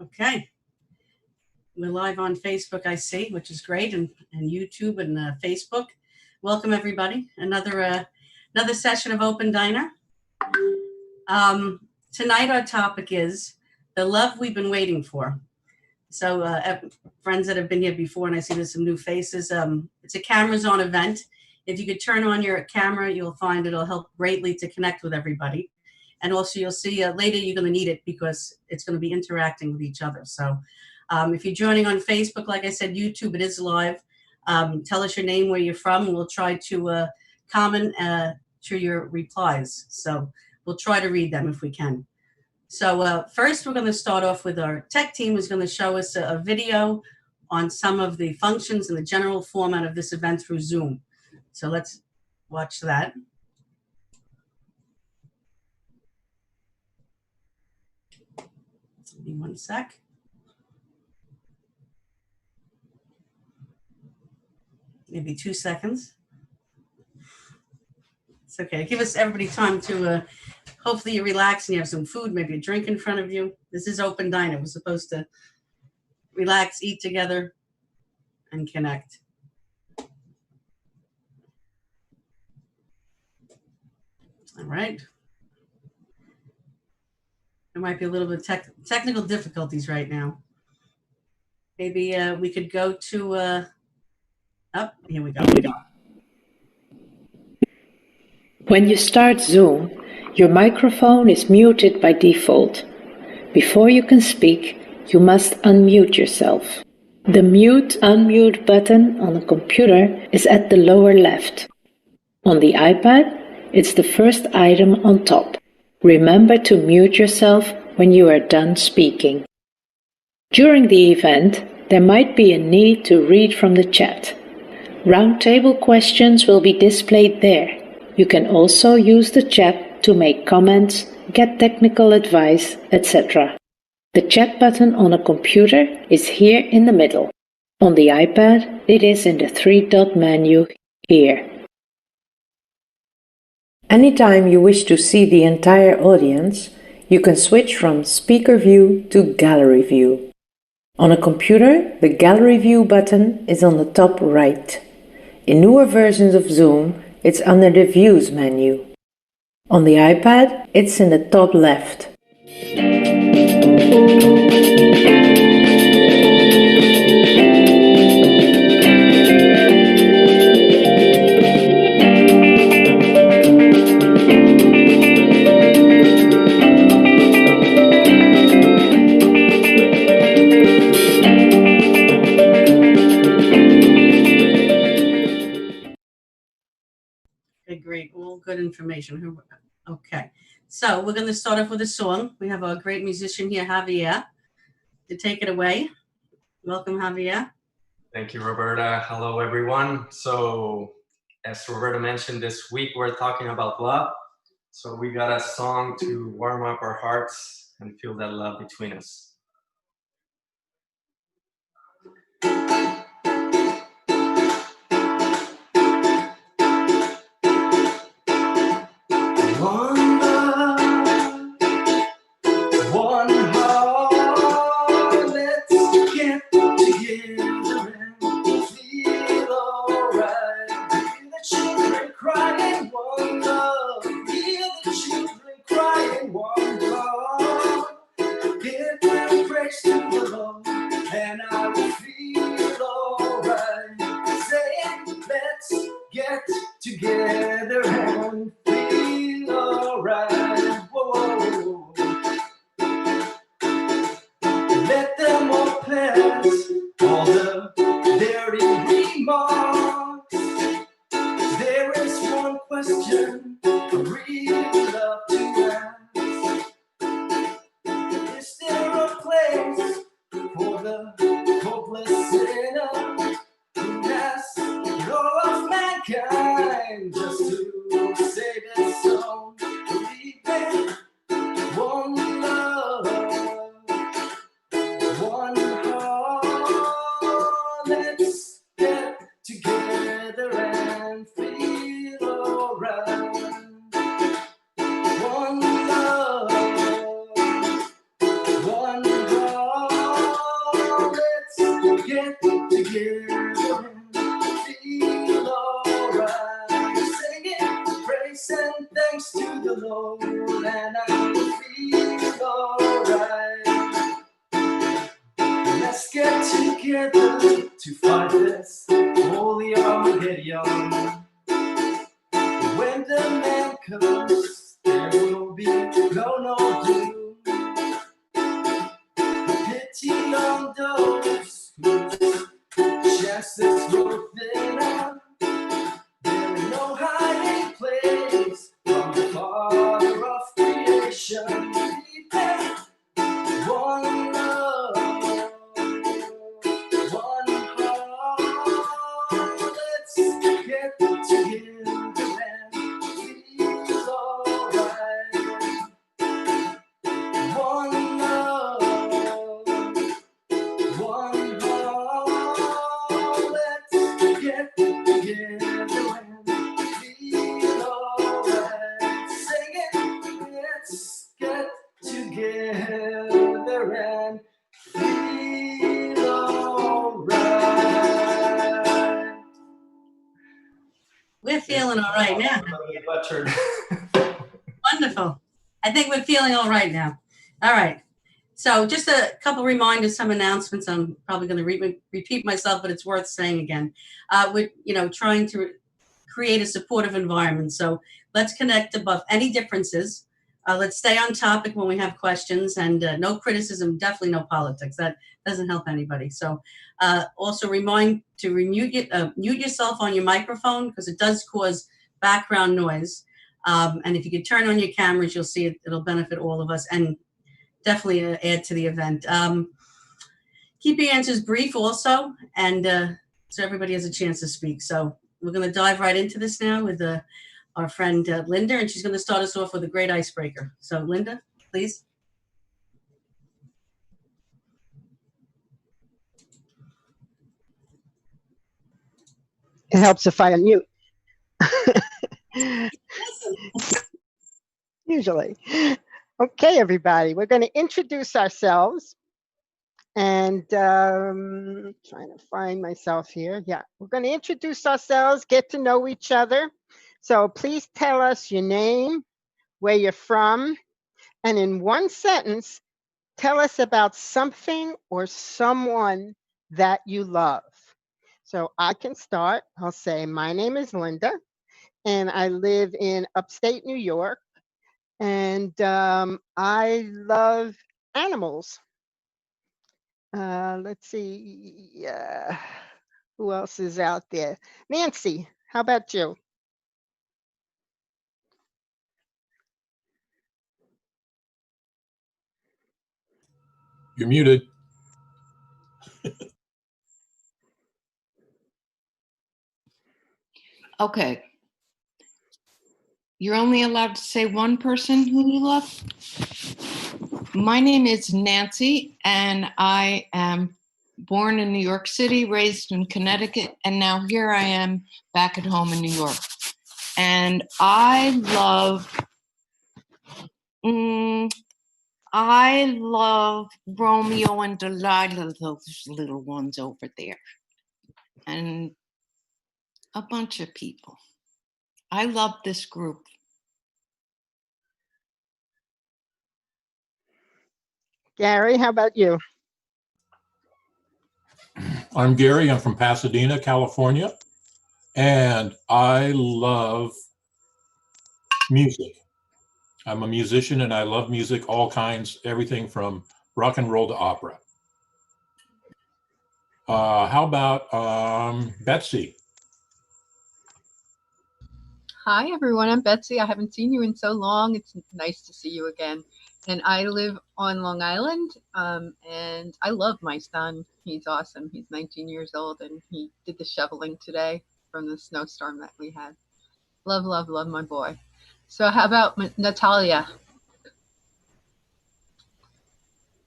Okay. We're live on Facebook, I see, which is great, and YouTube and Facebook. Welcome, everybody. Another session of Open Diner. Tonight, our topic is the love we've been waiting for. So, friends that have been here before, and I see there's some new faces. It's a cameras on event. If you could turn on your camera, you'll find it'll help greatly to connect with everybody. And also, you'll see later you're going to need it because it's going to be interacting with each other. So, if you're joining on Facebook, like I said, YouTube, it is live. Tell us your name, where you're from, and we'll try to comment through your replies. So we'll try to read them if we can. So first, we're going to start off with our tech team, who's going to show us a video on some of the functions and the general format of this event through Zoom. So let's watch that. Give me 1 sec. Maybe 2 seconds. It's okay. Give us everybody time to hopefully you relax and you have some food, maybe a drink in front of you. This is Open Diner. We're supposed to relax, eat together, and connect. All right. There might be a little bit of technical difficulties right now. Maybe we could go to, here we go. When you start Zoom, your microphone is muted by default. Before you can speak, you must unmute yourself. The mute/unmute button on a computer is at the lower left. On the iPad, it's the first item on top. Remember to mute yourself when you are done speaking. During the event, there might be a need to read from the chat. Roundtable questions will be displayed there. You can also use the chat to make comments, get technical advice, etc. The chat button on a computer is here in the middle. On the iPad, it is in the 3-dot menu here. Anytime you wish to see the entire audience, you can switch from speaker view to gallery view. On a computer, the gallery view button is on the top right. In newer versions of Zoom, it's under the Views menu. On the iPad, it's in the top left. Great, all good information. Okay, so we're going to start off with a song. We have our great musician here, Javier, to take it away. Welcome, Javier. Thank you, Roberta. Hello, everyone. So, as Roberta mentioned, this week we're talking about love. So we got a song to warm up our hearts and feel that love between us. One love, one heart, let's get together and feel alright. Hear the children crying, one love. Hear the children crying, one heart. Give my praise to the Lord, and I will feel alright. Saying, let's get together and feel alright. giving thanks to the Lord, and I feel alright. Let's get together to fight this holy Armageddon. When the man comes, there will be no doom. Pity on those whose chances were thinner. There is no hiding place from the Father of creation. Prepare one love, one heart. Let's get together and feel alright. One love, one heart. Let's get together and feel alright. Sing it. Let's get together and feel alright. We're feeling all right now. Butchered. Wonderful. I think we're feeling all right now. All right. So just a couple reminders, some announcements. I'm probably going to repeat myself, but it's worth saying again. We're trying to create a supportive environment. So let's connect above any differences. Let's stay on topic when we have questions, and no criticism, definitely no politics. That doesn't help anybody. So also remind to mute yourself on your microphone, because it does cause background noise. And if you could turn on your cameras, you'll see it'll benefit all of us, and definitely add to the event. Keep your answers brief also, and so everybody has a chance to speak. So we're going to dive right into this now with our friend Linda, and she's going to start us off with a great icebreaker. So Linda, please. It helps if I unmute. Usually. Okay, everybody, we're going to introduce ourselves. And trying to find myself here. Yeah, we're going to introduce ourselves, get to know each other. So please tell us your name, where you're from, and in one sentence, tell us about something or someone that you love. So I can start. I'll say, my name is Linda, and I live in upstate New York, and I love animals. Let's see, who else is out there? Nancy, how about you? You're muted. Okay. You're only allowed to say one person who you love? My name is Nancy, and I am born in New York City, raised in Connecticut, and now here I am back at home in New York. And I love Romeo and Delilah, those little ones over there, and a bunch of people. I love this group. Gary, how about you? I'm Gary. I'm from Pasadena, California, and I love music. I'm a musician, and I love music, all kinds, everything from rock and roll to opera. How about Betsy? Hi, everyone. I'm Betsy. I haven't seen you in so long. It's nice to see you again. And I live on Long Island, and I love my son. He's awesome. He's 19 years old, and he did the shoveling today from the snowstorm that we had. Love, love, love my boy. So how about Natalia?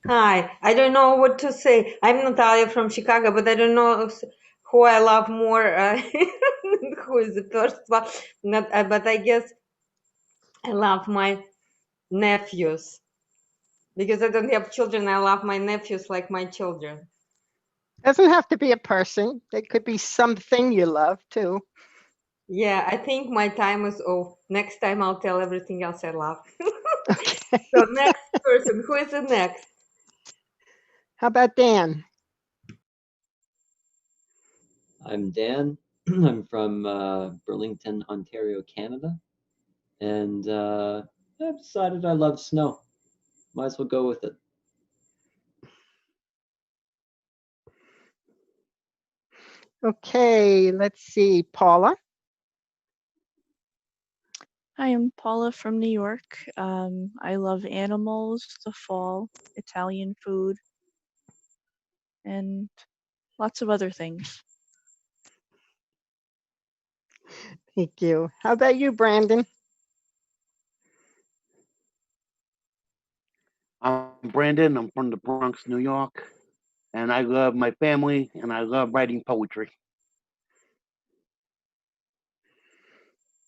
Hi, I don't know what to say. I'm Natalia from Chicago, but I don't know who I love more, who is the first one. But I guess I love my nephews. Because I don't have children, I love my nephews like my children. Doesn't have to be a person. It could be something you love too. Yeah, I think my time is off. Next time I'll tell everything else I love. Okay. So next person, who is the next? How about Dan? I'm Dan. I'm from Burlington, Ontario, Canada. And I've decided I love snow. Might as well go with it. Okay, let's see. Paula? Hi, I'm Paula from New York. I love animals, the fall, Italian food, and lots of other things. Thank you. How about you, Brandon? I'm Brandon. I'm from the Bronx, New York, and I love my family and I love writing poetry.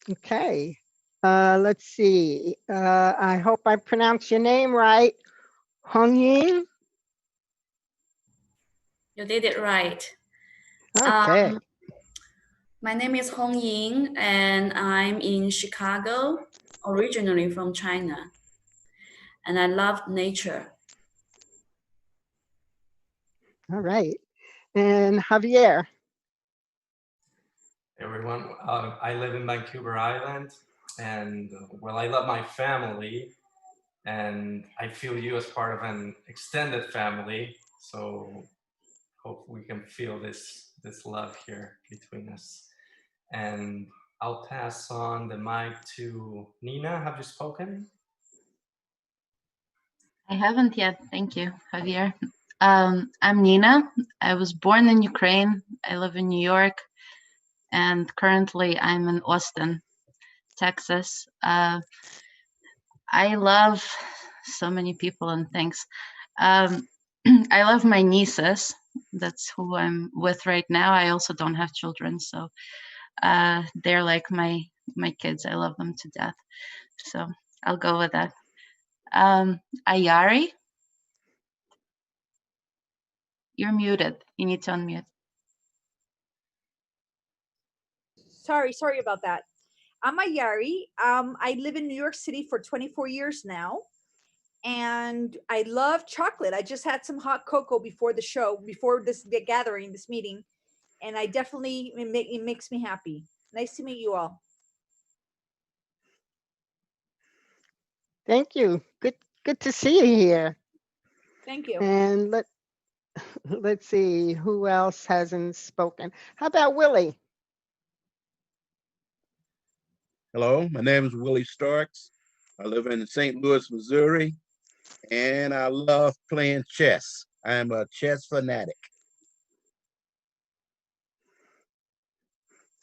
Okay. Let's see. I hope I pronounced your name right. Hong Ying? You did it right. Okay. My name is Hong Ying, and I'm in Chicago, originally from China. And I love nature. All right. And Javier? Everyone, I live in Vancouver Island, and well, I love my family, and I feel you as part of an extended family. So hope we can feel this love here between us. And I'll pass on the mic to Nina. Have you spoken? I haven't yet. Thank you, Javier. I'm Nina. I was born in Ukraine. I live in New York, and currently I'm in Austin, Texas. I love so many people and things. I love my nieces. That's who I'm with right now. I also don't have children, so they're like my kids. I love them to death. So I'll go with that. Ayari, you're muted. You need to unmute. Sorry about that. I'm Ayari. I live in New York City for 24 years now, and I love chocolate. I just had some hot cocoa before the show, before this gathering, this meeting, and I definitely it makes me happy. Nice to meet you all. Thank you. Good to see you here. Thank you. And let's see who else hasn't spoken. How about Willie? Hello, my name is Willie Starks. I live in St. Louis, Missouri, and I love playing chess. I am a chess fanatic.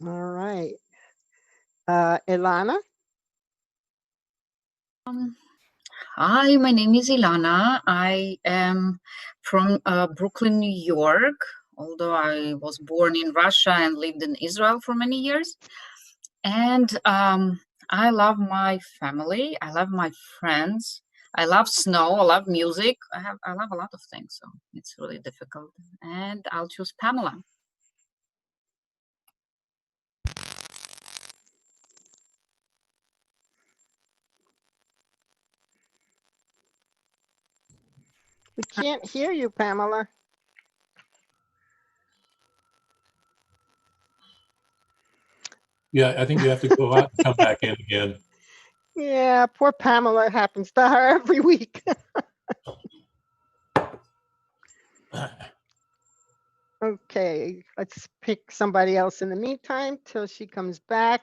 All right. Ilana? Hi, my name is Ilana. I am from Brooklyn, New York, although I was born in Russia and lived in Israel for many years. And I love my family. I love my friends. I love snow. I love music. I love a lot of things, so it's really difficult. And I'll choose Pamela. We can't hear you, Pamela. Yeah, I think you have to go out and come back in again. Yeah, poor Pamela. It happens to her every week. Okay, let's pick somebody else in the meantime till she comes back.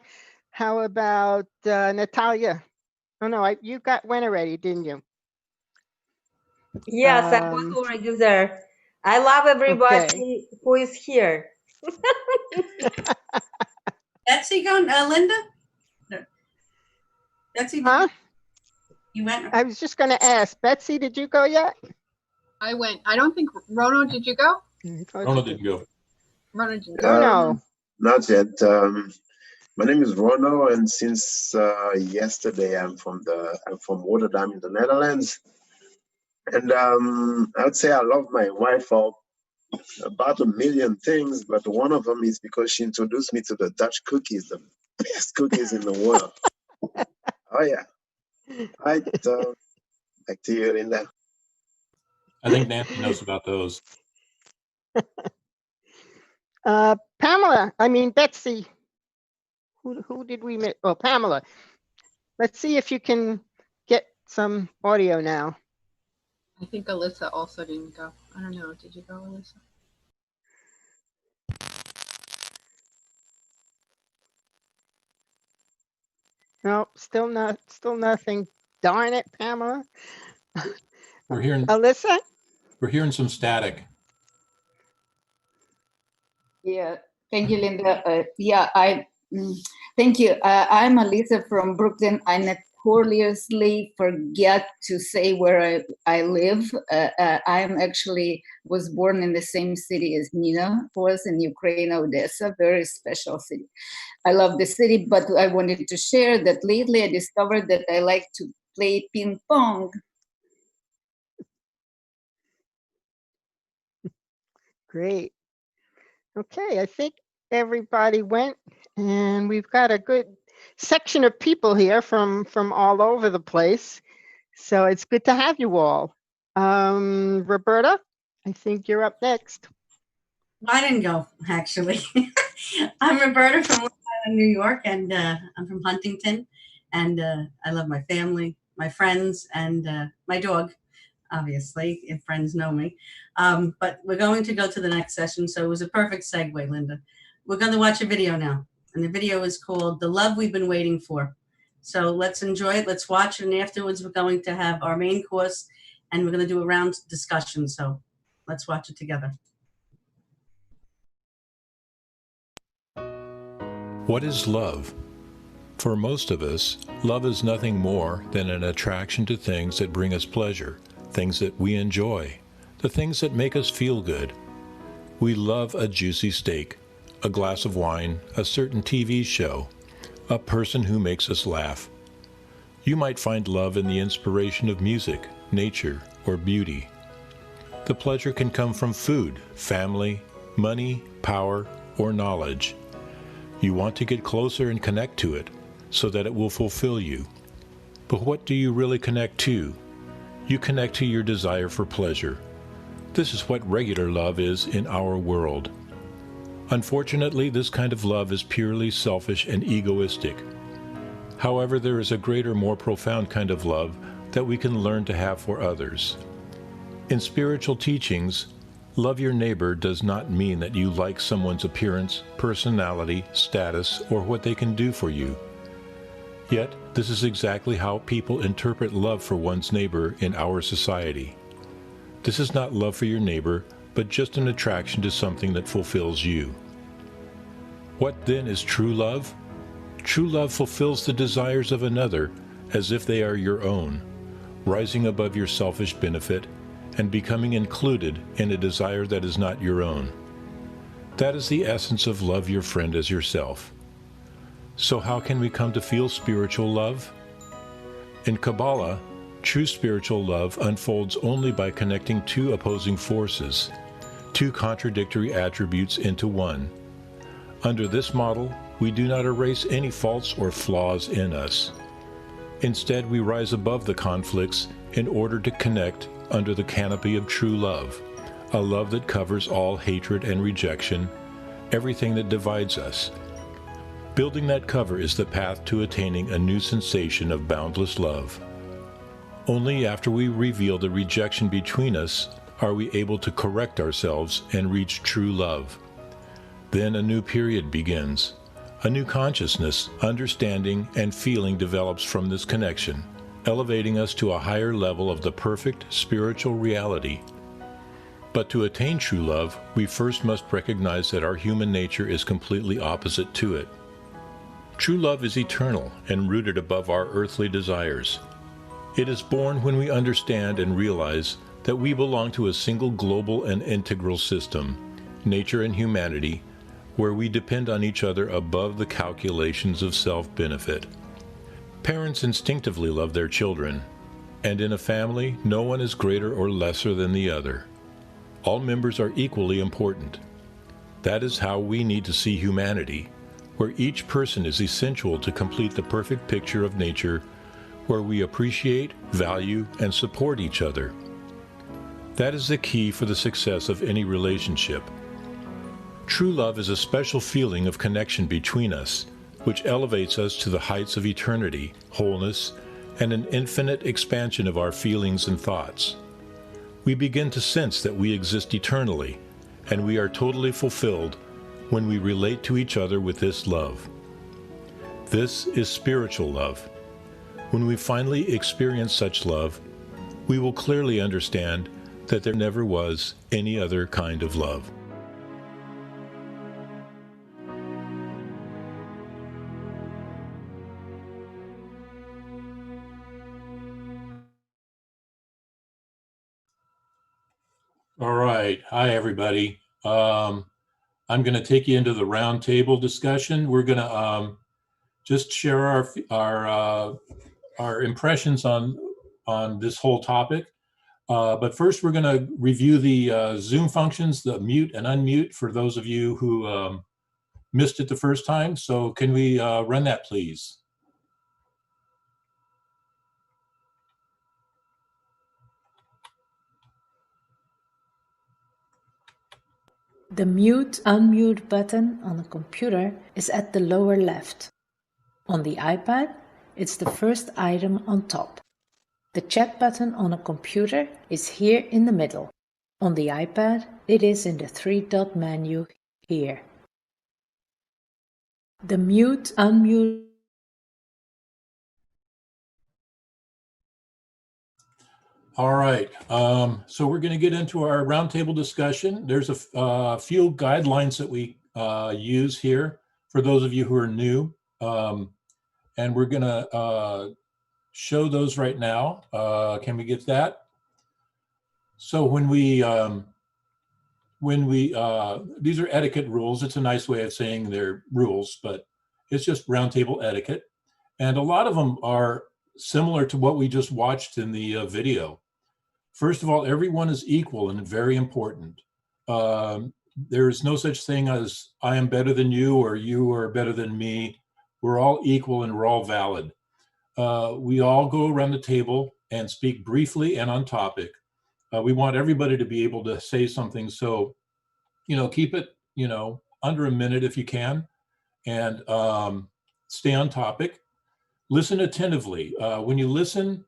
How about Natalia? Oh no, you went already, didn't you? Yes, I was already there. I love everybody who is here. Betsy gone, Linda? No. Betsy, huh? You went? I was just going to ask, Betsy, did you go yet? I went. I don't think, Rono, did you go? Rono didn't go. Rono didn't go. Rono. Not yet. My name is Rono, and since yesterday I'm from Rotterdam in the Netherlands. And I would say I love my wife for about a million things, but one of them is because she introduced me to the Dutch cookies, the best cookies in the world. Oh yeah. Right. Back to you, Linda. I think Nancy knows about those. Betsy. Who did we miss? Oh, Pamela. Let's see if you can get some audio now. I think Alyssa also didn't go. I don't know. Did you go, Alyssa? No, still nothing. Darn it, Pamela. We're hearing Alyssa? We're hearing some static. Yeah, thank you, Linda. Thank you. I'm Alisa from Brooklyn. I notoriously forget to say where I live. I'm actually was born in the same city as Nina was in Ukraine, Odessa, very special city. I love the city, but I wanted to share that lately I discovered that I like to play ping pong. Great. Okay, I think everybody went, and we've got a good section of people here from all over the place. So it's good to have you all. Roberta, I think you're up next. I didn't go, actually. I'm Roberta from Long Island, New York, and I'm from Huntington. And I love my family, my friends, and my dog, obviously, if friends know me. But we're going to go to the next session, so it was a perfect segue, Linda. We're going to watch a video now, and the video is called The Love We've Been Waiting For. So let's enjoy it, let's watch it, and afterwards we're going to have our main course, and we're going to do a round discussion, so let's watch it together. What is love? For most of us, love is nothing more than an attraction to things that bring us pleasure, things that we enjoy, the things that make us feel good. We love a juicy steak, a glass of wine, a certain TV show, a person who makes us laugh. You might find love in the inspiration of music, nature, or beauty. The pleasure can come from food, family, money, power, or knowledge. You want to get closer and connect to it so that it will fulfill you. But what do you really connect to? You connect to your desire for pleasure. This is what regular love is in our world. Unfortunately, this kind of love is purely selfish and egoistic. However, there is a greater, more profound kind of love that we can learn to have for others. In spiritual teachings, love your neighbor does not mean that you like someone's appearance, personality, status, or what they can do for you. Yet, this is exactly how people interpret love for one's neighbor in our society. This is not love for your neighbor, but just an attraction to something that fulfills you. What then is true love? True love fulfills the desires of another as if they are your own, rising above your selfish benefit and becoming included in a desire that is not your own. That is the essence of love your friend as yourself. So how can we come to feel spiritual love? In Kabbalah, true spiritual love unfolds only by connecting two opposing forces, two contradictory attributes into one. Under this model, we do not erase any faults or flaws in us. Instead, we rise above the conflicts in order to connect under the canopy of true love, a love that covers all hatred and rejection, everything that divides us. Building that cover is the path to attaining a new sensation of boundless love. Only after we reveal the rejection between us are we able to correct ourselves and reach true love. Then a new period begins. A new consciousness, understanding, and feeling develops from this connection, elevating us to a higher level of the perfect spiritual reality. But to attain true love, we first must recognize that our human nature is completely opposite to it. True love is eternal and rooted above our earthly desires. It is born when we understand and realize that we belong to a single global and integral system, nature and humanity, where we depend on each other above the calculations of self-benefit. Parents instinctively love their children, and in a family, no one is greater or lesser than the other. All members are equally important. That is how we need to see humanity. where each person is essential to complete the perfect picture of nature, where we appreciate, value, and support each other. That is the key for the success of any relationship. True love is a special feeling of connection between us, which elevates us to the heights of eternity, wholeness, and an infinite expansion of our feelings and thoughts. We begin to sense that we exist eternally, and we are totally fulfilled when we relate to each other with this love. This is spiritual love. When we finally experience such love, we will clearly understand that there never was any other kind of love. All right. Hi, everybody. I'm going to take you into the roundtable discussion. We're going to just share our impressions on this whole topic. But first, we're going to review the Zoom functions, the mute and unmute, for those of you who missed it the first time. So can we run that, please? The mute/unmute button on a computer is at the lower left. On the iPad, it's the first item on top. The chat button on a computer is here in the middle. On the iPad, it is in the three-dot menu here. The mute/unmute. All right, so we're going to get into our roundtable discussion. There's a few guidelines that we use here for those of you who are new, and we're going to show those right now. Can we get that? So when we these are etiquette rules. It's a nice way of saying they're rules, but it's just roundtable etiquette, and a lot of them are similar to what we just watched in the video. First of all, everyone is equal and very important. There is no such thing as I am better than you or you are better than me. We're all equal and we're all valid. We all go around the table and speak briefly and on topic. We want everybody to be able to say something. So, keep it, under a minute if you can, and stay on topic. Listen attentively. When you listen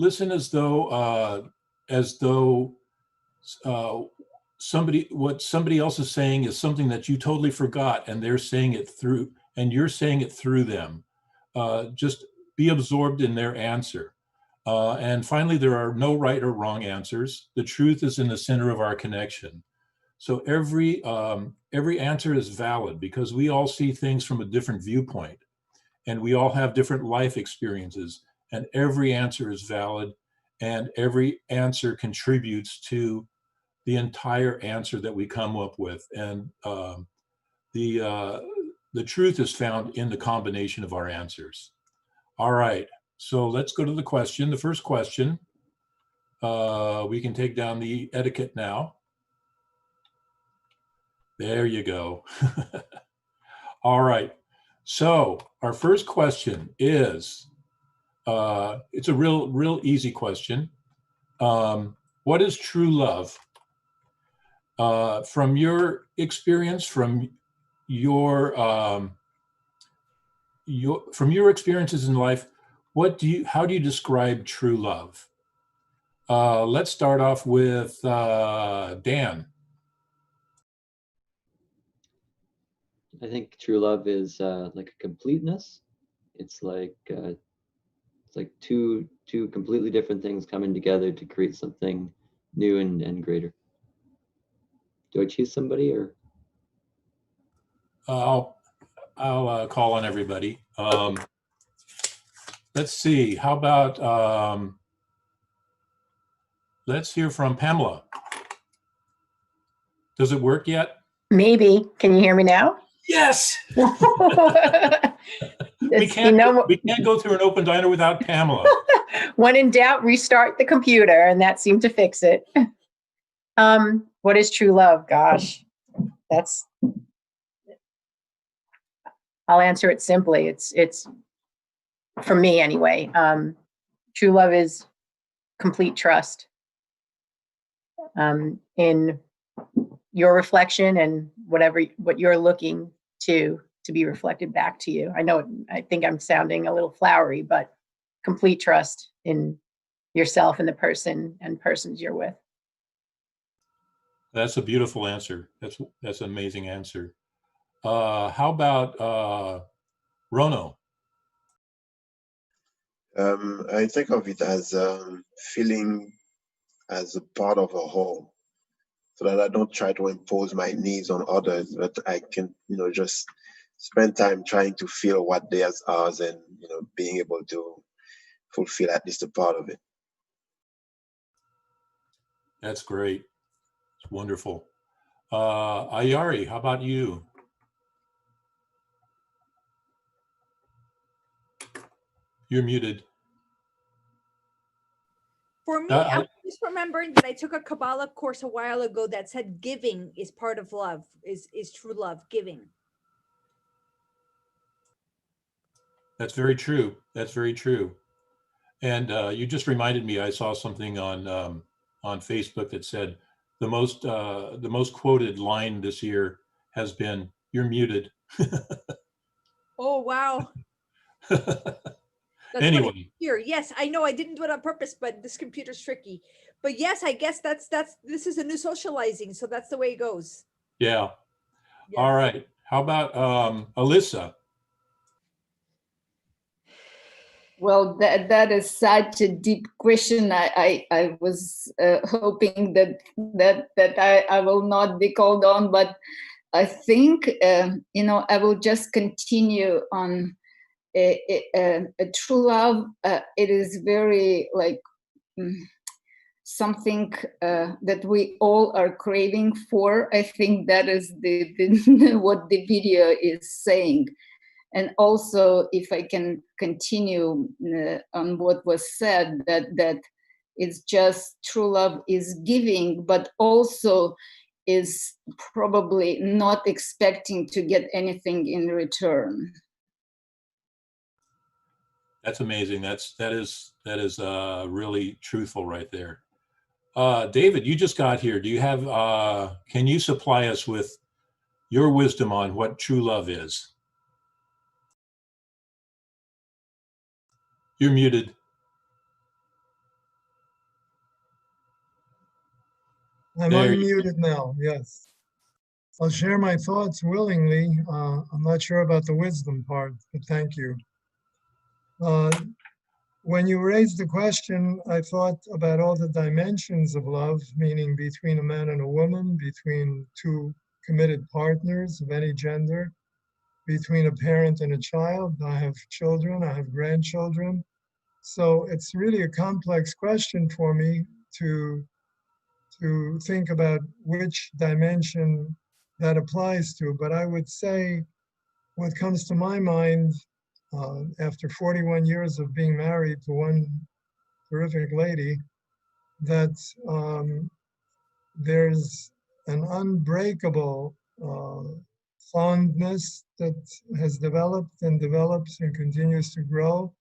as though what somebody else is saying is something that you totally forgot, and they're saying it through, and you're saying it through them. Just be absorbed in their answer. And finally, there are no right or wrong answers. The truth is in the center of our connection. So every answer is valid because we all see things from a different viewpoint, and we all have different life experiences, and every answer is valid, and every answer contributes to the entire answer that we come up with. And the truth is found in the combination of our answers. All right, so let's go to the question. The first question, we can take down the etiquette now. There you go. All right, so our first question is, it's a real easy question. What is true love? From your experience, from your experiences in life, how do you describe true love? Let's start off with Dan. I think true love is like a completeness. It's like two completely different things coming together to create something new and greater. Do I choose somebody or? I'll call on everybody. Let's see. How about let's hear from Pamela. Does it work yet? Maybe. Can you hear me now? Yes. We can't go through an open diner without Pamela. When in doubt, restart the computer, and that seemed to fix it. What is true love? Gosh, I'll answer it simply. It's for me anyway. True love is complete trust in your reflection and what you're looking to be reflected back to you. I think I'm sounding a little flowery, but complete trust in yourself and the person and persons you're with. That's a beautiful answer. That's an amazing answer. How about Rono? I think of it as feeling as a part of a whole, so that I don't try to impose my needs on others, but I can, just spend time trying to feel what theirs are, and being able to fulfill at least a part of it. That's great. It's wonderful. Ayari, how about you? You're muted. For me, I'm just remembering that I took a Kabbalah course a while ago that said giving is part of love, is true love, giving. That's very true. That's very true. And you just reminded me, I saw something on Facebook that said the most quoted line this year has been, "You're muted." Oh, wow. That's Anyway. funny to hear. Yes, I know I didn't do it on purpose, but this computer's tricky. But yes, I guess this is a new socializing, so that's the way it goes. Yeah. Yes. All right. How about Alyssa? Well, that is such a deep question. I was hoping that I will not be called on, but I think I will just continue on. A true love, it is very like something that we all are craving for. I think that is the what the video is saying. And also, if I can continue on what was said, that it's just true love is giving, but also is probably not expecting to get anything in return. That's amazing. That is really truthful right there. David, you just got here. Do you have? Can you supply us with your wisdom on what true love is? You're muted. I'm unmuted now, yes. I'll share my thoughts willingly. I'm not sure about the wisdom part, but thank you. When you raised the question, I thought about all the dimensions of love, meaning between a man and a woman, between two committed partners of any gender, between a parent and a child. I have children, I have grandchildren. So it's really a complex question for me to think about which dimension that applies to. But I would say what comes to my mind after 41 years of being married to one terrific lady, that there's an unbreakable fondness that has developed and develops and continues to grow,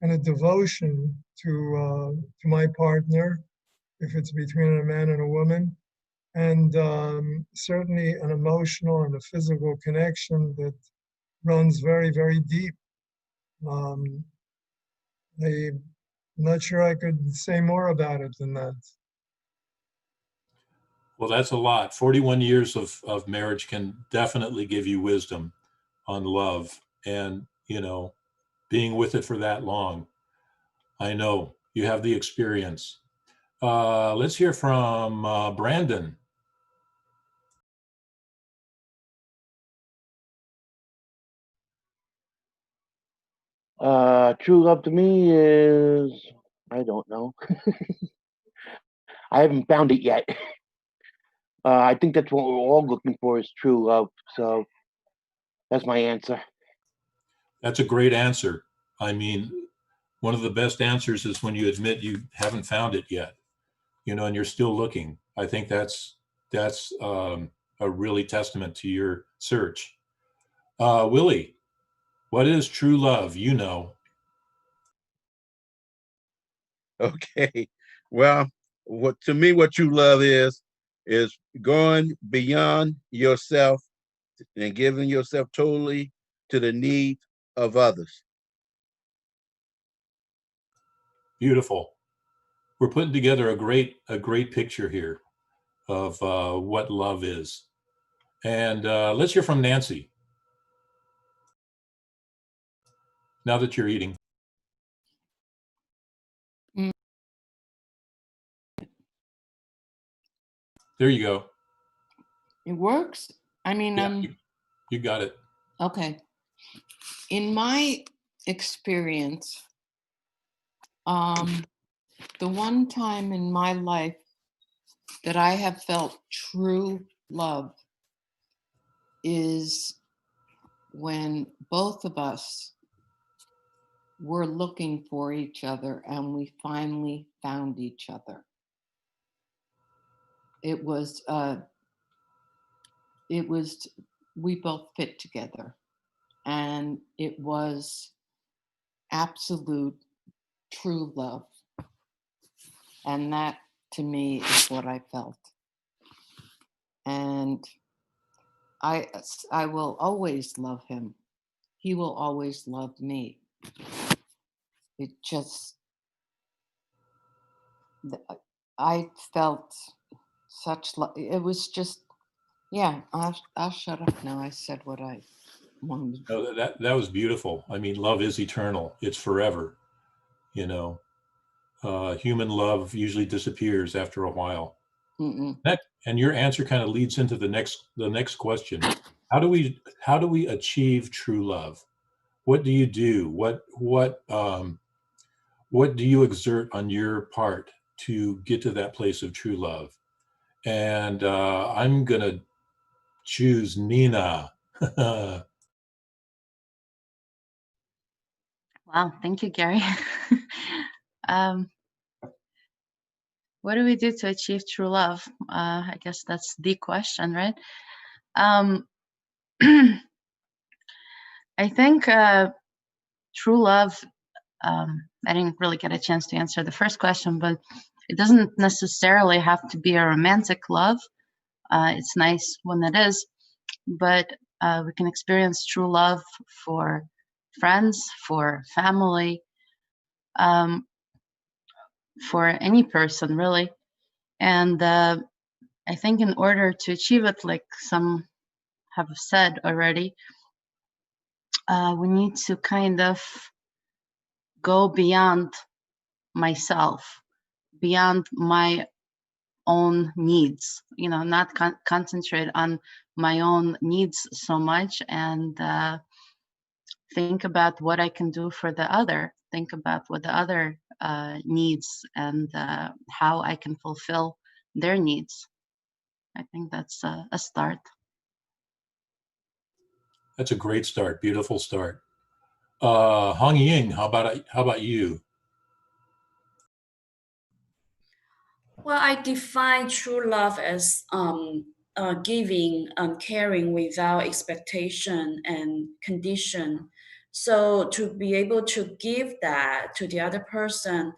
and a devotion to my partner, if it's between a man and a woman, and certainly an emotional and a physical connection that runs very, very deep. I'm not sure I could say more about it than that. Well, that's a lot. 41 years of marriage can definitely give you wisdom on love, and being with it for that long. I know you have the experience. Let's hear from Brandon. True love to me is, I don't know. I haven't found it yet. I think that's what we're all looking for, is true love. So that's my answer. That's a great answer. I mean, one of the best answers is when you admit you haven't found it yet, and you're still looking. I think that's a really testament to your search. Willie. What is true love? You know. Okay. Well, what to me, what true love is going beyond yourself and giving yourself totally to the need of others. Beautiful. We're putting together a great picture here of what love is. And let's hear from Nancy. Now that you're eating. There you go. It works? I mean, Yeah, you got it. okay. In my experience, the one time in my life that I have felt true love is when both of us were looking for each other and we finally found each other. It was we both fit together, and it was absolute true love. And that to me is what I felt. And I will always love him. He will always love me. It just, I felt such love. It was just, yeah, I'll shut up now. I said what I wanted to. No, that was beautiful. I mean, love is eternal. It's forever. You know, human love usually disappears after a while. And your answer kind of leads into the next question. How do we achieve true love? What do you do? What do you exert on your part to get to that place of true love? And I'm gonna choose Nina. Wow, thank you, Gary. What do we do to achieve true love? I guess that's the question, right? I think true love, I didn't really get a chance to answer the first question, but it doesn't necessarily have to be a romantic love. It's nice when it is, but we can experience true love for friends, for family, for any person, really. And I think in order to achieve it, like some have said already, we need to kind of go beyond myself, beyond my own needs, not concentrate on my own needs so much, and think about what I can do for the other, think about what the other needs, and how I can fulfill their needs. I think that's a start. That's a great start. Beautiful start. Hong Ying, how about you? Well, I define true love as giving, caring without expectation and condition. So to be able to give that to the other person,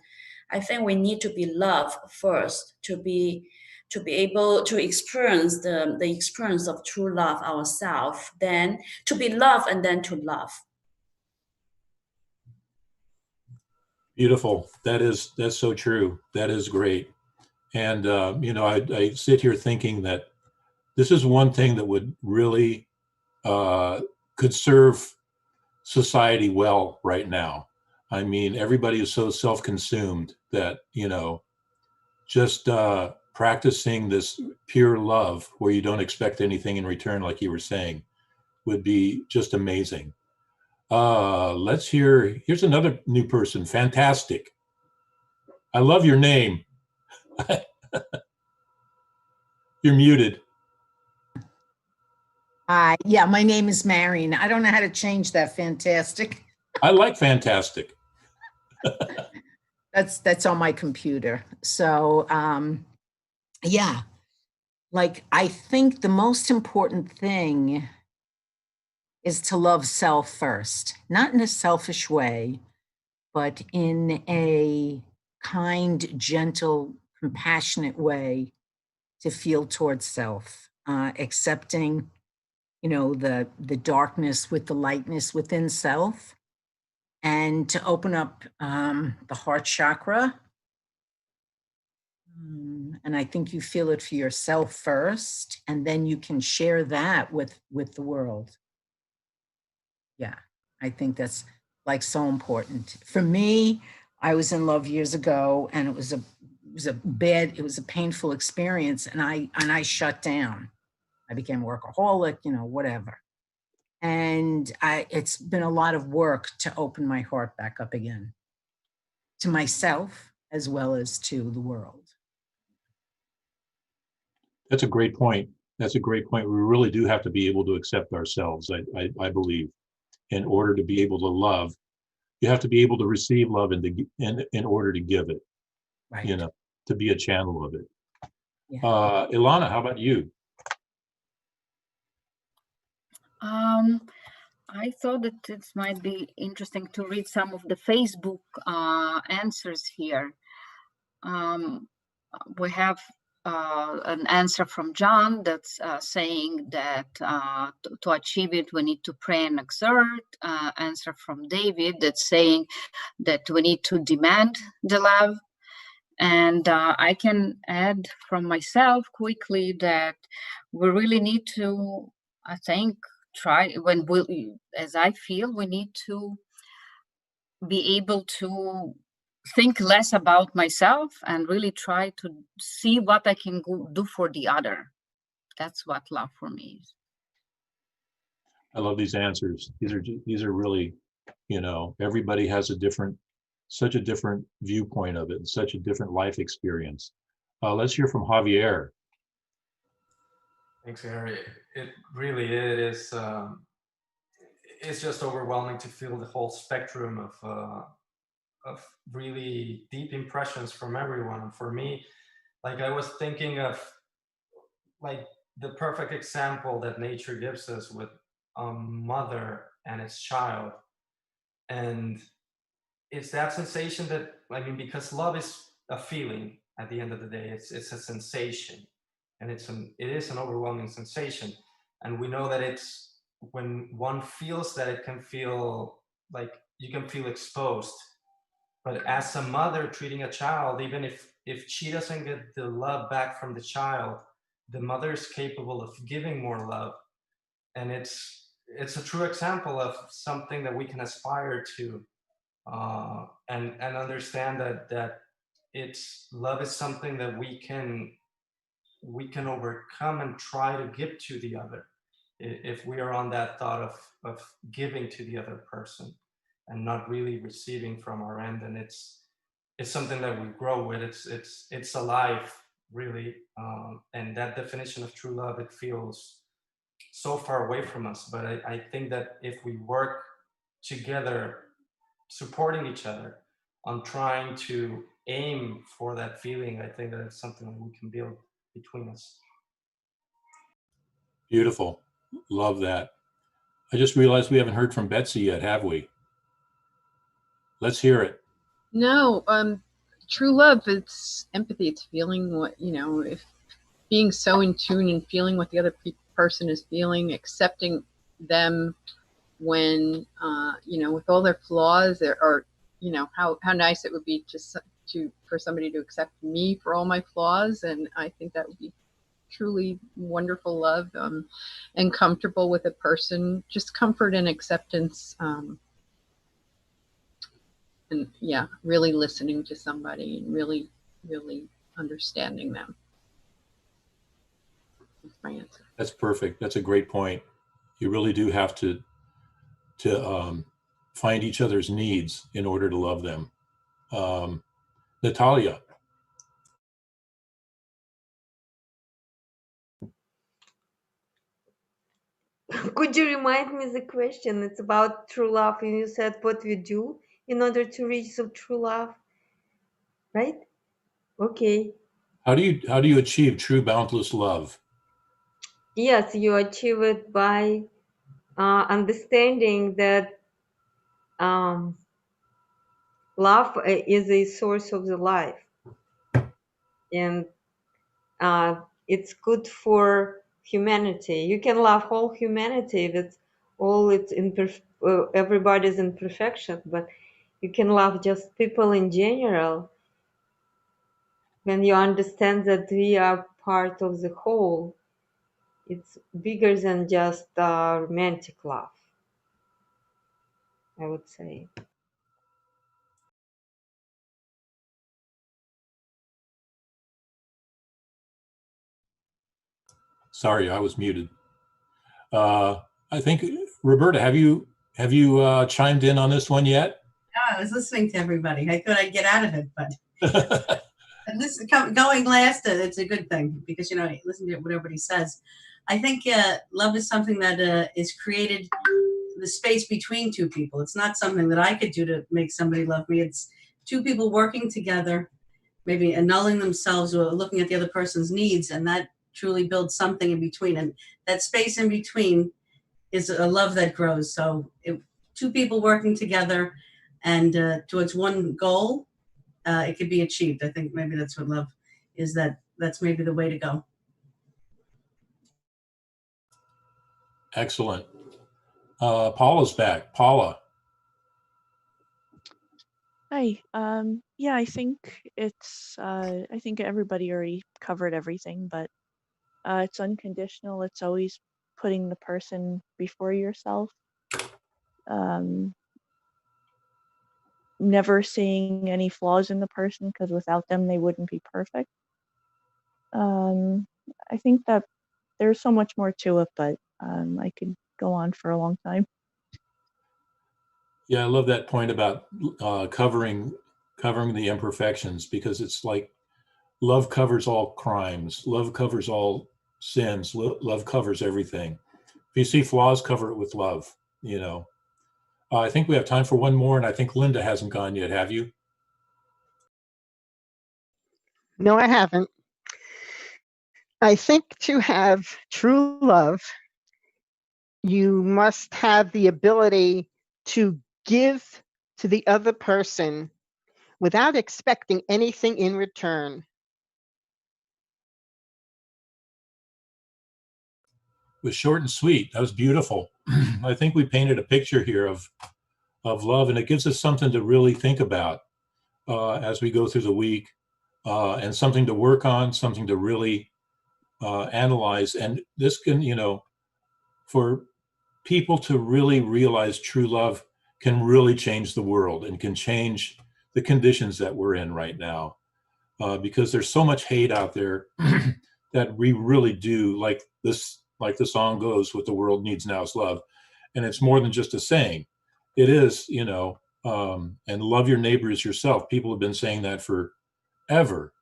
I think we need to be loved first to be able to experience the experience of true love ourselves, then to be loved and then to love. Beautiful. That's so true. That is great. And I sit here thinking that this is one thing that would really could serve society well right now. I mean, everybody is so self-consumed that, just practicing this pure love where you don't expect anything in return, like you were saying, would be just amazing. Here's another new person. Fantastic. I love your name. You're muted. Hi, yeah, my name is Marion. I don't know how to change that. Fantastic. I like fantastic. That's on my computer. So yeah, like I think the most important thing is to love self first, not in a selfish way, but in a kind, gentle, compassionate way to feel towards self, accepting, the darkness with the lightness within self, and to open up the heart chakra. And I think you feel it for yourself first, and then you can share that with the world. Yeah, I think that's like so important. For me, I was in love years ago, and it was a painful experience, and I shut down. I became a workaholic, whatever. And it's been a lot of work to open my heart back up again, to myself as well as to the world. That's a great point. That's a great point. We really do have to be able to accept ourselves, I believe, in order to be able to love. You have to be able to receive love in order to give it, right. To be a channel of it. Yeah. Ilana, how about you? I thought that it might be interesting to read some of the Facebook answers here. We have an answer from John that's saying that to achieve it, we need to pray and exert. Answer from David that's saying that we need to demand the love. And I can add from myself quickly that we really need to, I think, as I feel, we need to be able to think less about myself and really try to see what I can do for the other. That's what love for me is. I love these answers. These are really, everybody has such a different viewpoint of it, and such a different life experience. Let's hear from Javier. Thanks, Harry. It really is. It's just overwhelming to feel the whole spectrum of really deep impressions from everyone. For me, like I was thinking of like the perfect example that nature gives us with a mother and its child, and it's that sensation that because love is a feeling at the end of the day. It's a sensation, and it is an overwhelming sensation, and we know that it's when one feels that it can feel like you can feel exposed. But as a mother treating a child, even if she doesn't get the love back from the child, the mother is capable of giving more love, and it's a true example of something that we can aspire to, and understand that it's love is something that we can overcome and try to give to the other, if we are on that thought of giving to the other person and not really receiving from our end. And it's something that we grow with. It's alive, really, and that definition of true love, it feels so far away from us. But I think that if we work together, supporting each other on trying to aim for that feeling, I think that it's something that we can build between us. Beautiful. Love that. I just realized we haven't heard from Betsy yet, have we? Let's hear it. No, true love, it's empathy. It's feeling what, if being so in tune and feeling what the other person is feeling, accepting them when, with all their flaws, or how nice it would be for somebody to accept me for all my flaws. And I think that would be truly wonderful love, and comfortable with a person, just comfort and acceptance. And yeah, really listening to somebody and really, really understanding them. That's my answer. That's perfect. That's a great point. You really do have to find each other's needs in order to love them. Natalia. Could you remind me the question? It's about true love, and you said what we do in order to reach the true love, right? Okay. How do you achieve true boundless love? Yes, you achieve it by understanding that love is a source of the life, and it's good for humanity. You can love whole humanity. That's all. It's everybody's imperfection, but you can love just people in general when you understand that we are part of the whole. It's bigger than just romantic love, I would say. Sorry, I was muted. I think, Roberta, have you chimed in on this one yet? No, I was listening to everybody. I thought I'd get out of it, but and this going last, it's a good thing because listen to what everybody says. I think love is something that is created the space between two people. It's not something that I could do to make somebody love me. It's two people working together, maybe annulling themselves or looking at the other person's needs, and that truly builds something in between. And that space in between is a love that grows. So two people working together and towards one goal, it could be achieved. I think maybe that's what love is. That's maybe the way to go. Excellent. Paula's back. Paula. Hi. Yeah, I think I think everybody already covered everything, but it's unconditional. It's always putting the person before yourself. Never seeing any flaws in the person because without them, they wouldn't be perfect. I think that there's so much more to it, but I could go on for a long time. Yeah, I love that point about covering the imperfections, because it's like love covers all crimes. Love covers all sins. Love covers everything. If you see flaws, cover it with love, I think we have time for one more, and I think Linda hasn't gone yet. Have you? No, I haven't. I think to have true love, you must have the ability to give to the other person without expecting anything in return. It was short and sweet. That was beautiful. I think we painted a picture here of love, and it gives us something to really think about as we go through the week, and something to work on, something to really analyze. And this can, for people to really realize true love can really change the world and can change the conditions that we're in right now, because there's so much hate out there that we really do, like the song goes, what the world needs now is love. And it's more than just a saying. It is, and love your neighbor as yourself. People have been saying that forever,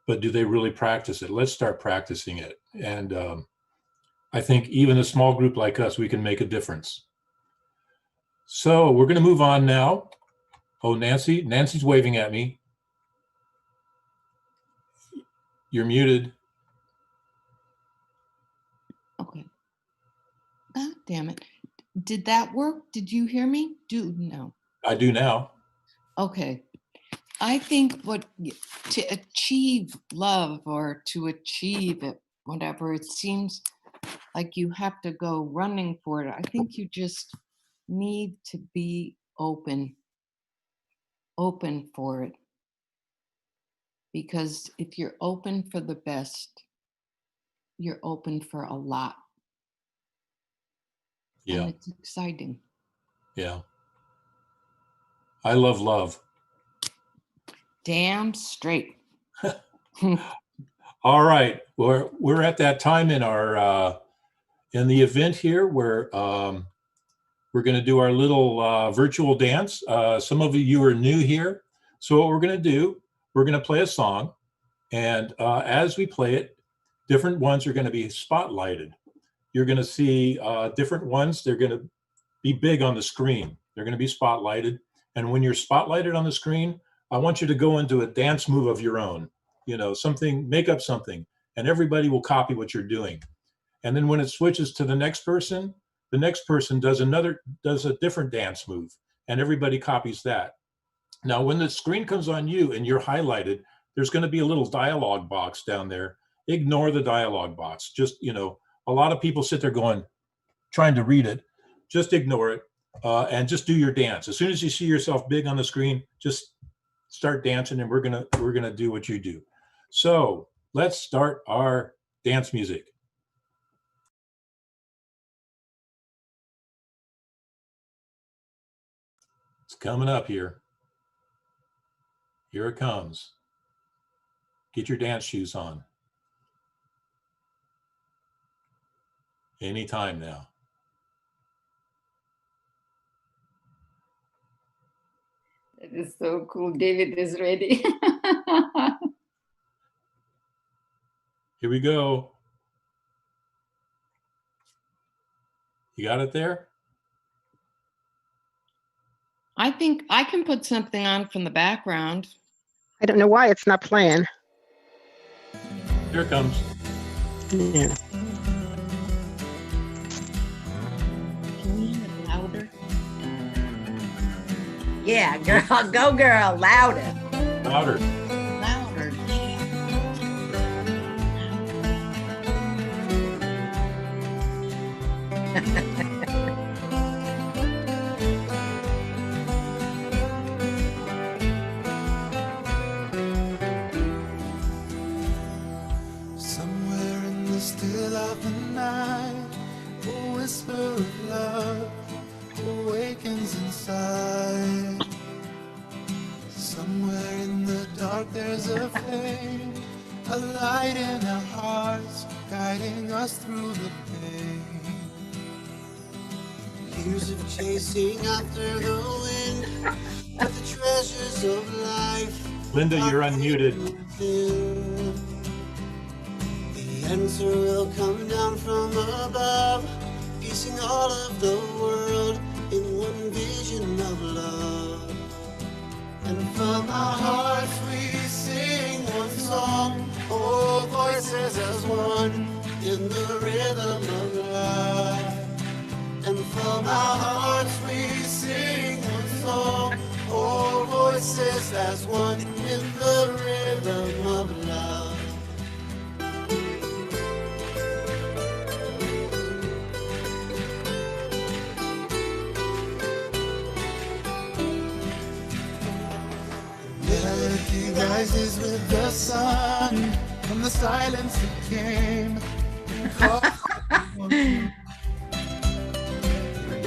but do they really practice it? Let's start practicing it. And I think even a small group like us, we can make a difference. So we're going to move on now. Oh, Nancy's waving at me. You're muted. Okay. God damn it. Did that work? Did you hear me? No. I do now. Okay. I think to achieve love or to achieve it, whatever, it seems like you have to go running for it. I think you just need to be open for it. Because if you're open for the best, you're open for a lot. Yeah. And it's exciting. Yeah. I love love. Damn straight. All right. We're at that time in our in the event here where we're going to do our little virtual dance. Some of you are new here. So what we're going to do, we're going to play a song. And as we play it, different ones are going to be spotlighted. You're going to see different ones. They're going to be big on the screen. They're going to be spotlighted. And when you're spotlighted on the screen, I want you to go into a dance move of your own, something, make up something, and everybody will copy what you're doing. And then when it switches to the next person, the next person does a different dance move, and everybody copies that. Now, when the screen comes on you and you're highlighted, there's going to be a little dialogue box down there. Ignore the dialogue box. Just, a lot of people sit there trying to read it. Just ignore it and just do your dance. As soon as you see yourself big on the screen, just start dancing, and we're gonna do what you do. So let's start our dance music. It's coming up here. Here it comes. Get your dance shoes on. Anytime now. That is so cool. David is ready. Here we go. You got it there? I think I can put something on from the background. I don't know why it's not playing. Here it comes. Yeah. Can you hear it louder? Yeah, girl, go girl, louder. Louder. Louder. Somewhere in the still of the night, a whisper of love awakens inside. Somewhere in the dark there's a flame, a light in our hearts, guiding us through the pain. Years of chasing after the wind, but the treasures of life. Linda, you're unmuted. The answer will come down from above, piecing all of the world in one vision of love. And from our hearts we sing one song, all voices as one in the rhythm of love. And from our hearts we sing one song, all voices as one in the rhythm of love. Melody rises with the sun, from the silence that came and calls.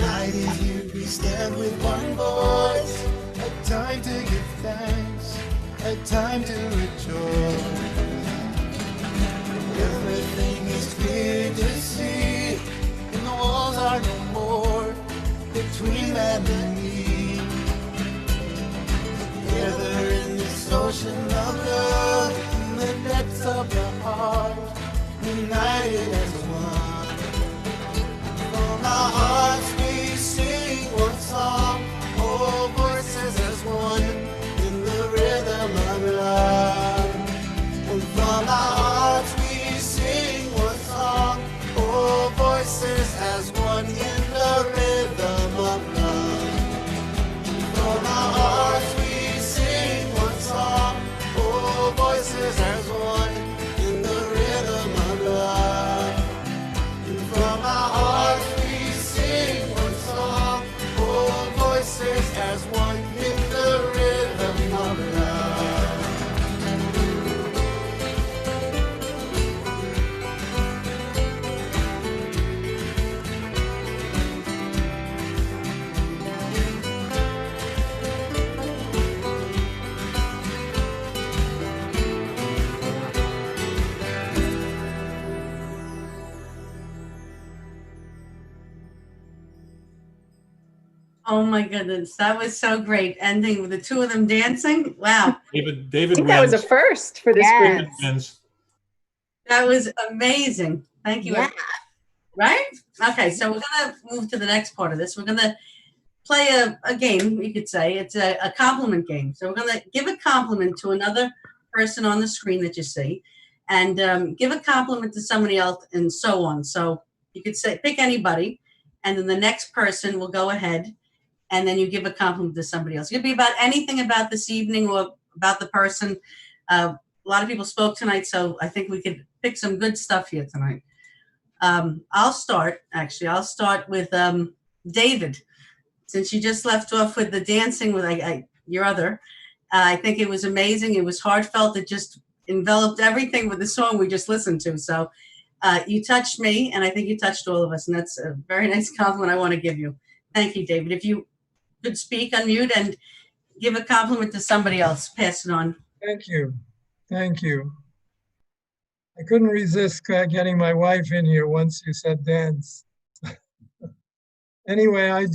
Night is here, we stand with one voice, a time to give thanks, a time to rejoice. Everything is clear to see, and the walls are no more between man and me. Together in this ocean of love, in the depths of the heart, united as one. From our hearts we sing one song, all voices as one in the rhythm of love. And from our hearts we sing one song, all voices as one in the rhythm of love. From our hearts we sing one song, all voices as one in the rhythm of love. And from our hearts we sing one song, all voices as one in the rhythm of love. Oh my goodness, that was so great. Ending with the two of them dancing. Wow. David I think that was a wins. first for this Yes. group. Wins. That was amazing. Thank you. Yeah. Right? Okay, so we're going to move to the next part of this. We're going to play a game, you could say. It's a compliment game. So we're going to give a compliment to another person on the screen that you see, and give a compliment to somebody else, and so on. So you could say, pick anybody, and then the next person will go ahead, and then you give a compliment to somebody else. It could be about anything about this evening or about the person. A lot of people spoke tonight, so I think we could pick some good stuff here tonight. I'll start with David, since you just left off with the dancing with your other. I think it was amazing. It was heartfelt. It just enveloped everything with the song we just listened to. So you touched me, and I think you touched all of us, and that's a very nice compliment I want to give you. Thank you, David. If you could speak, unmute, and give a compliment to somebody else, pass it on. Thank you. Thank you. I couldn't resist getting my wife in here once you said dance. Anyway, I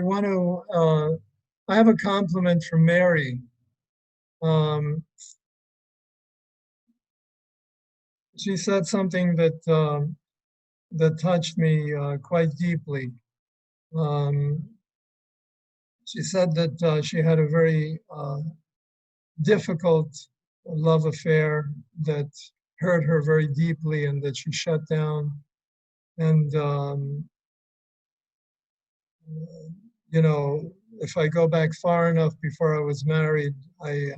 want to, I have a compliment from Mary. She said something that, that touched me quite deeply. She said that she had a very difficult love affair that hurt her very deeply and that she shut down. And, you know, if I go back far enough before I was married, I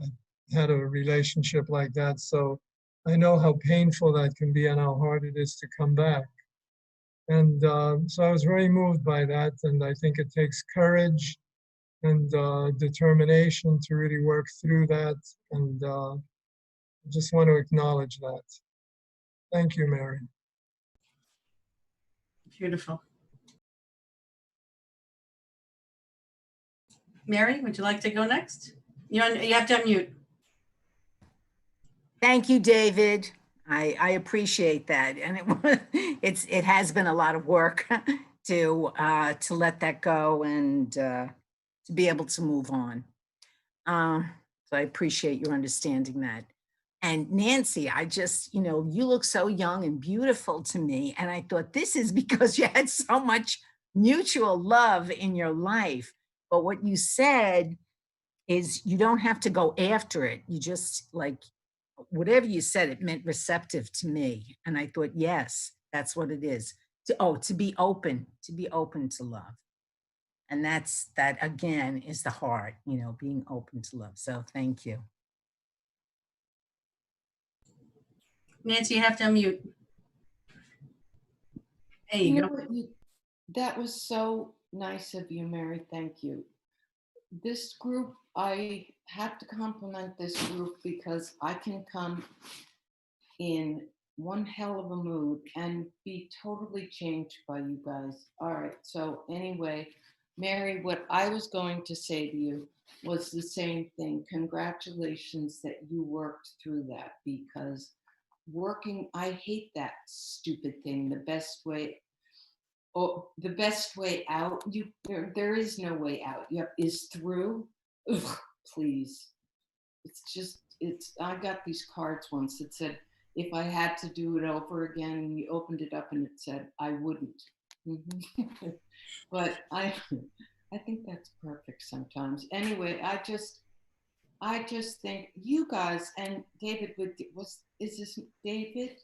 had a relationship like that. So I know how painful that can be and how hard it is to come back. And so I was very moved by that. And I think it takes courage and determination to really work through that. And I just want to acknowledge that. Thank you, Mary. Beautiful. Mary, would you like to go next? You have to unmute. Thank you, David. I appreciate that, and it has been a lot of work to let that go and to be able to move on. So I appreciate your understanding that. And Nancy, I just, you know, you look so young and beautiful to me, and I thought this is because you had so much mutual love in your life. But what you said is you don't have to go after it. You just like, whatever you said, it meant receptive to me. And I thought, yes, that's what it is. To be open to love. And that again is the heart, you know, being open to love. So thank you. Nancy, you have to unmute. There you go. That was so nice of you, Mary. Thank you. This group, I have to compliment this group because I can come in one hell of a mood and be totally changed by you guys. All right. So anyway, Mary, what I was going to say to you was the same thing. Congratulations that you worked through that, because I hate that stupid thing, the best way out. There is no way out. Is through. Ugh, please. I got these cards once that said, if I had to do it over again, and you opened it up and it said, I wouldn't. But I think that's perfect sometimes. Anyway, I just think you guys, and David, is this David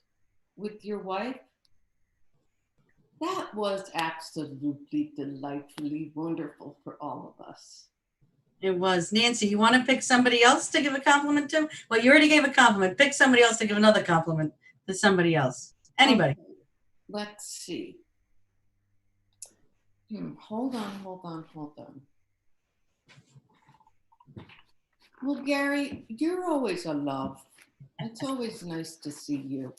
with your wife? That was absolutely delightfully wonderful for all of us. It was. Nancy, you want to pick somebody else to give a compliment to? Well, you already gave a compliment. Pick somebody else to give another compliment to somebody else. Anybody. Okay. Let's see. Hold on. Well, Gary, you're always a love. It's always nice to see you.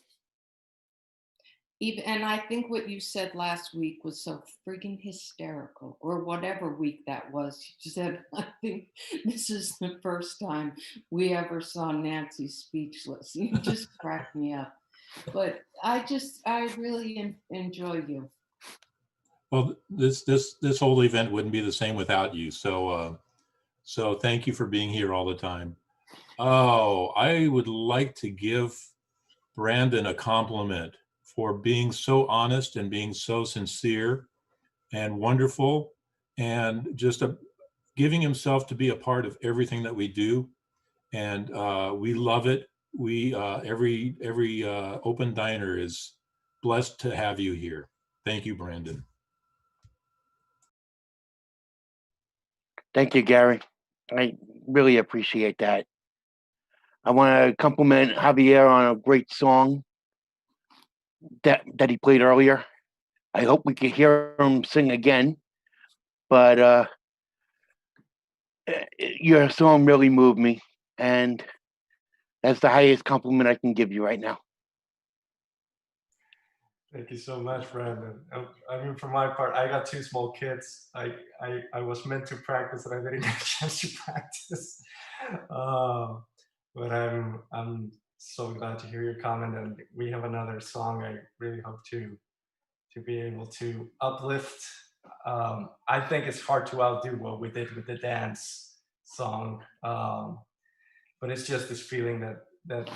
And I think what you said last week was so friggin' hysterical, or whatever week that was. You said, I think this is the first time we ever saw Nancy speechless. You just cracked me up. But I really enjoy you. Well, this whole event wouldn't be the same without you. So thank you for being here all the time. Oh, I would like to give Brandon a compliment for being so honest and being so sincere and wonderful, and just giving himself to be a part of everything that we do. And we love it. We every open diner is blessed to have you here. Thank you, Brandon. Thank you, Gary. I really appreciate that. I want to compliment Javier on a great song that he played earlier. I hope we can hear him sing again. But your song really moved me, and that's the highest compliment I can give you right now. Thank you so much, Brandon. I mean, for my part, I got 2 small kids. I was meant to practice, and I didn't get a chance to practice. But I'm so glad to hear your comment, and we have another song. I really hope to be able to uplift. I think it's hard to outdo what we did with the dance song, but it's just this feeling that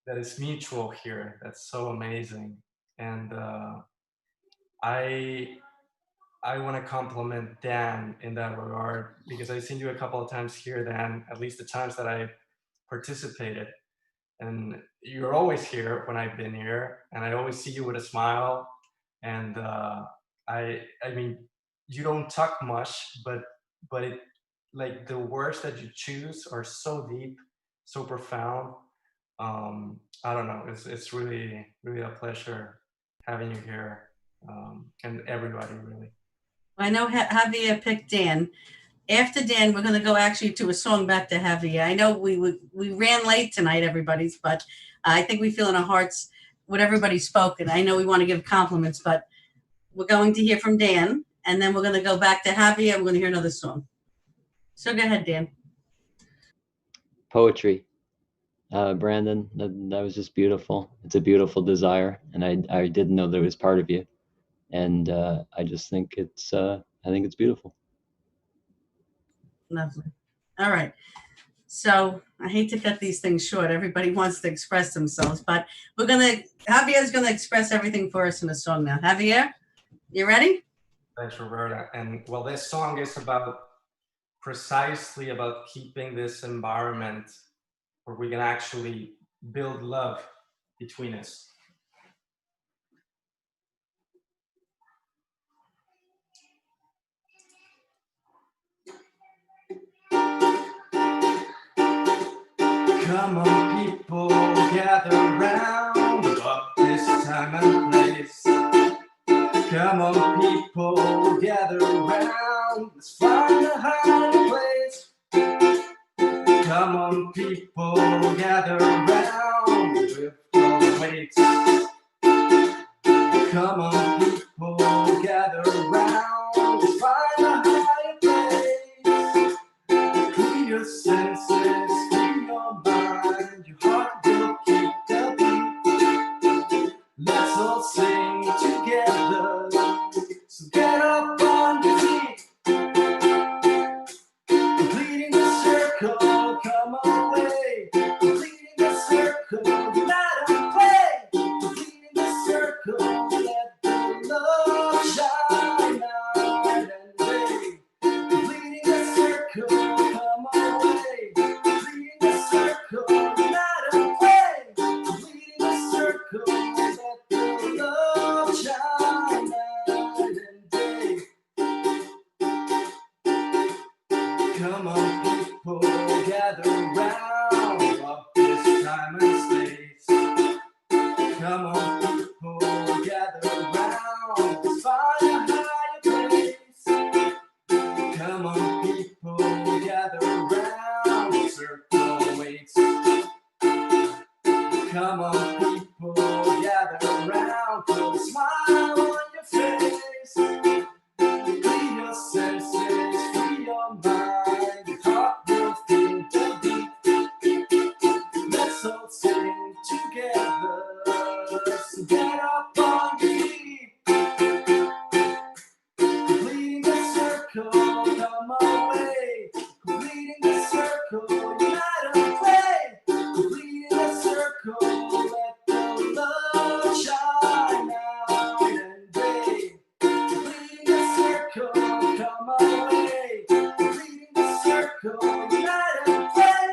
is mutual here. That's so amazing, and I want to compliment Dan in that regard, because I've seen you a couple of times here, Dan, at least the times that I participated. And you're always here when I've been here, and I always see you with a smile. And I mean, you don't talk much, but it, like, the words that you choose are so deep, so profound. I don't know. It's really a pleasure having you here, and everybody really. I know Javier picked Dan. After Dan, we're going to go actually to a song back to Javier. I know we ran late tonight, everybody's, but I think we feel in our hearts what everybody's spoken. I know we want to give compliments, but we're going to hear from Dan, and then we're going to go back to Javier. We're going to hear another song. So go ahead, Dan. Poetry. Brandon, that was just beautiful. It's a beautiful desire, and I didn't know that it was part of you, and I just think it's beautiful. Lovely. All right. So I hate to cut these things short. Everybody wants to express themselves, but Javier's going to express everything for us in a song now. Javier, you ready? Thanks, Roberta. And well, this song is precisely about keeping this environment where we can actually build love between us. Come on, people, gather round about this time and place. Come on, people, gather round. Let's find a hiding place. Come on, people, gather round. With all the weights. Come on, people, gather round. Let's find a higher place. Free your senses, free your mind. Your heart will keep the beat. Let's all sing together. So get up on your feet. Completing the circle, come away. Completing the circle, unite and play. Completing the circle, let the love shine night and day. Completing the circle, come away. Completing the circle, unite and play. Completing the circle, let the love shine night and day. Come on, people, gather round of this time and space. Come on, people, gather round. Let's find a higher place. Come on, people, gather round. Circle waits. Come on, people, gather round. Put a smile on your face. Free your senses, free your mind. Your heart will feel the beat. Let's all sing together. So get up on your feet. Completing the circle, come away. Completing the circle, unite and play. Completing the circle, let the love shine out and day. Completing the circle, come away. Completing the circle, unite and play.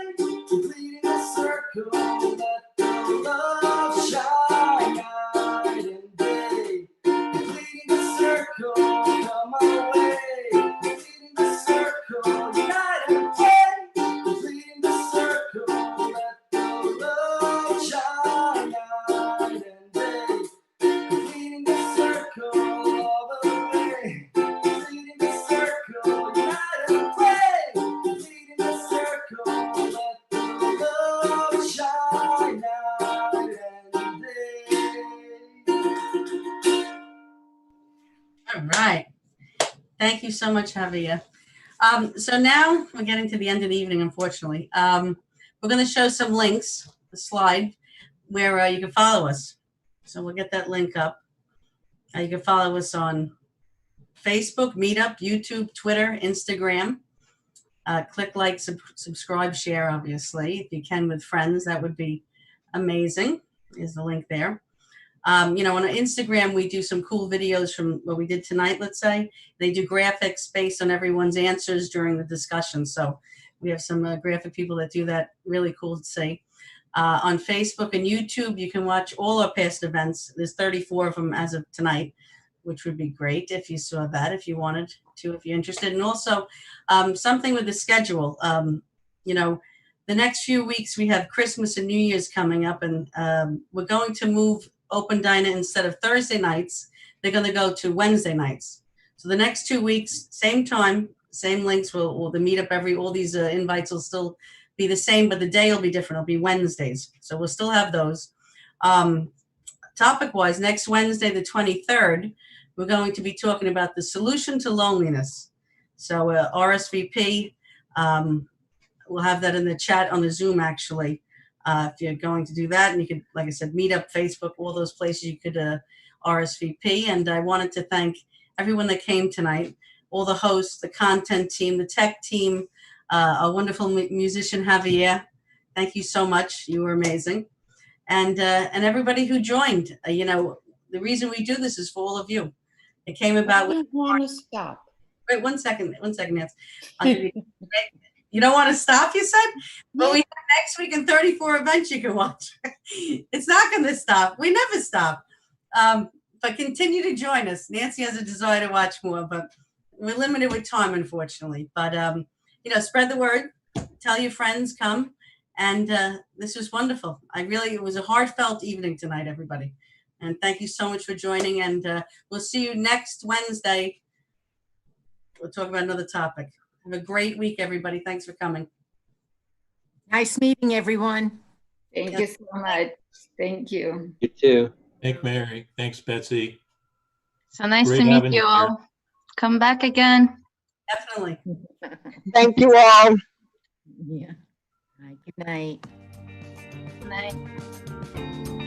Completing the circle, let the love shine night and day. Completing the circle, come away. Completing the circle, unite Thank you so much, Javier. So now we're getting to the end of the evening, unfortunately. We're going to show some links, a slide, where you can follow us. So we'll get that link up. You can follow us on Facebook, Meetup, YouTube, Twitter, Instagram. Click like, subscribe, share, obviously. If you can with friends, that would be amazing. Is the link there. On Instagram, we do some cool videos from what we did tonight, let's say. They do graphics based on everyone's answers during the discussion. So we have some graphic people that do that. Really cool to see. On Facebook and YouTube, you can watch all our past events. There's 34 of them as of tonight, which would be great if you saw that, if you wanted to, if you're interested. And also something with the schedule. The next few weeks we have Christmas and New Year's coming up, and we're going to move Open Diner. Instead of Thursday nights, they're going to go to Wednesday nights. So the next 2 weeks, same time, same links. Will the meetup all these invites will still be the same, but the day will be different. It'll be Wednesdays. So we'll still have those. Topic wise, next Wednesday, the 23rd, we're going to be talking about the solution to loneliness. So RSVP, we'll have that in the chat on the Zoom, actually. If you're going to do that, and you could, like I said, Meetup, Facebook, all those places you could RSVP. And I wanted to thank everyone that came tonight, all the hosts, the content team, the tech team, our wonderful musician, Javier. Thank you so much. You were amazing. And everybody who joined. The reason we do this is for all of you. It came about. I don't want to stop. Wait, one second, Nancy. You don't want to stop, you said? Well, we have next week and 34 events you can watch. It's not going to stop. We never stop. But continue to join us. Nancy has a desire to watch more, but we're limited with time, unfortunately. But, spread the word. Tell your friends, come. And this was wonderful. It was a heartfelt evening tonight, everybody. And thank you so much for joining. And we'll see you next Wednesday. We'll talk about another topic. Have a great week, everybody. Thanks for coming. Nice meeting everyone. Thank you so much. Thank you. You too. Thanks, Mary. Thanks, Betsy. So nice Great to meet having you you all. Come back again. Definitely. Thank you all. Yeah. Good night. Good night.